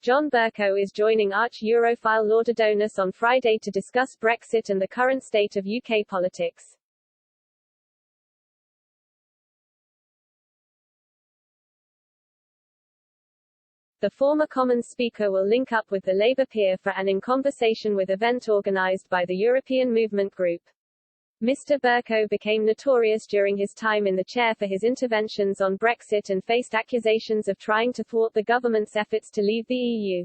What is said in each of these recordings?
John Bercow is joining arch-Europhile Lord Adonis on Friday to discuss Brexit and the current state of UK politics. The former Commons Speaker will link up with the Labour peer for an in-conversation with event organised by the European Movement Group. Mr. Bercow became notorious during his time in the chair for his interventions on Brexit and faced accusations of trying to thwart the government's efforts to leave the EU.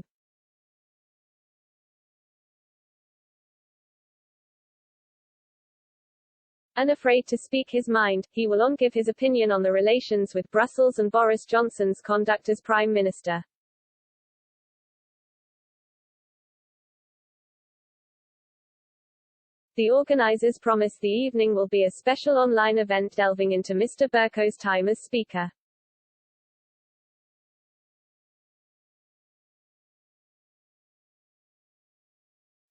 Unafraid to speak his mind, he will give his opinion on the relations with Brussels and Boris Johnson's conduct as Prime Minister. The organisers promise the evening will be a special online event delving into Mr. Bercow's time as Speaker.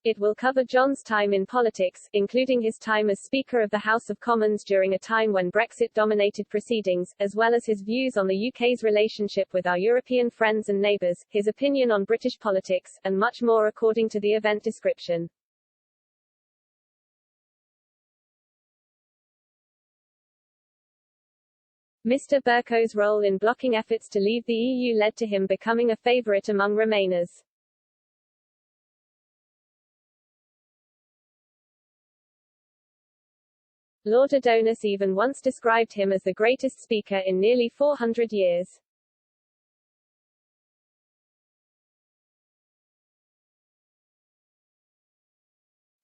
It will cover John's time in politics, including his time as Speaker of the House of Commons during a time when Brexit dominated proceedings, as well as his views on the UK's relationship with our European friends and neighbours, his opinion on British politics, and much more according to the event description. Mr. Bercow's role in blocking efforts to leave the EU led to him becoming a favourite among Remainers. Lord Adonis even once described him as the greatest speaker in nearly 400 years.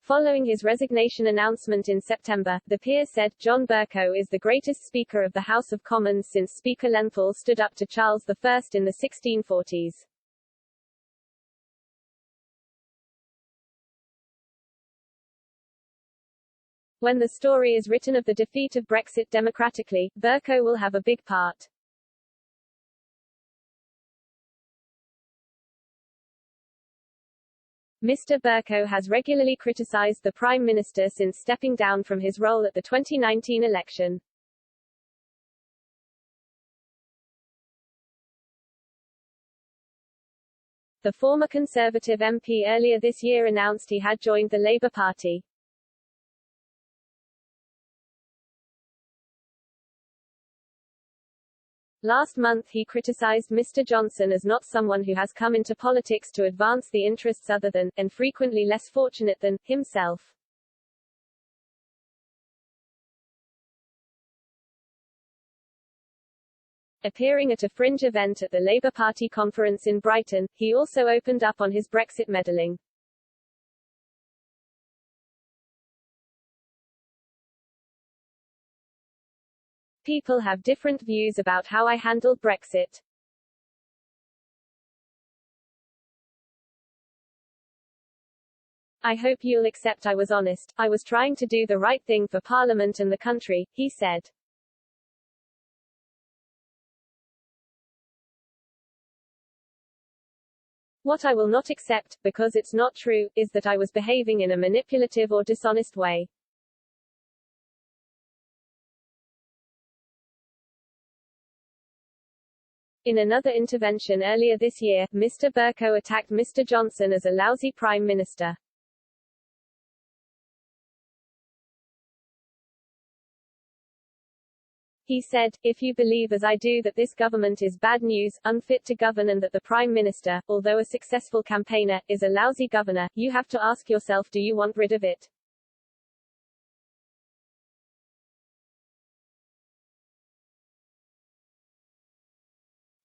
Following his resignation announcement in September, the peer said, "John Bercow is the greatest Speaker of the House of Commons since Speaker Lenthal stood up to Charles I in the 1640s. When the story is written of the defeat of Brexit democratically, Bercow will have a big part." Mr. Bercow has regularly criticised the Prime Minister since stepping down from his role at the 2019 election. The former Conservative MP earlier this year announced he had joined the Labour Party. Last month he criticised Mr. Johnson as not someone who has come into politics to advance the interests other than, and frequently less fortunate than, himself. Appearing at a fringe event at the Labour Party conference in Brighton, he also opened up on his Brexit meddling. People have different views about how I handled Brexit. I hope you'll accept I was honest. I was trying to do the right thing for Parliament and the country, he said. What I will not accept, because it's not true, is that I was behaving in a manipulative or dishonest way. In another intervention earlier this year, Mr. Bercow attacked Mr. Johnson as a lousy Prime Minister. He said, "If you believe as I do that this government is bad news, unfit to govern and that the Prime Minister, although a successful campaigner, is a lousy governor, you have to ask yourself, do you want rid of it?"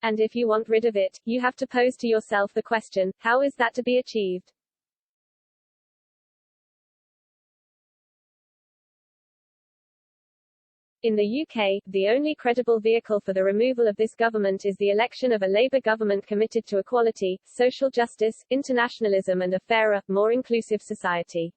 And if you want rid of it, you have to pose to yourself the question, how is that to be achieved? In the UK, the only credible vehicle for the removal of this government is the election of a Labour government committed to equality, social justice, internationalism and a fairer, more inclusive society.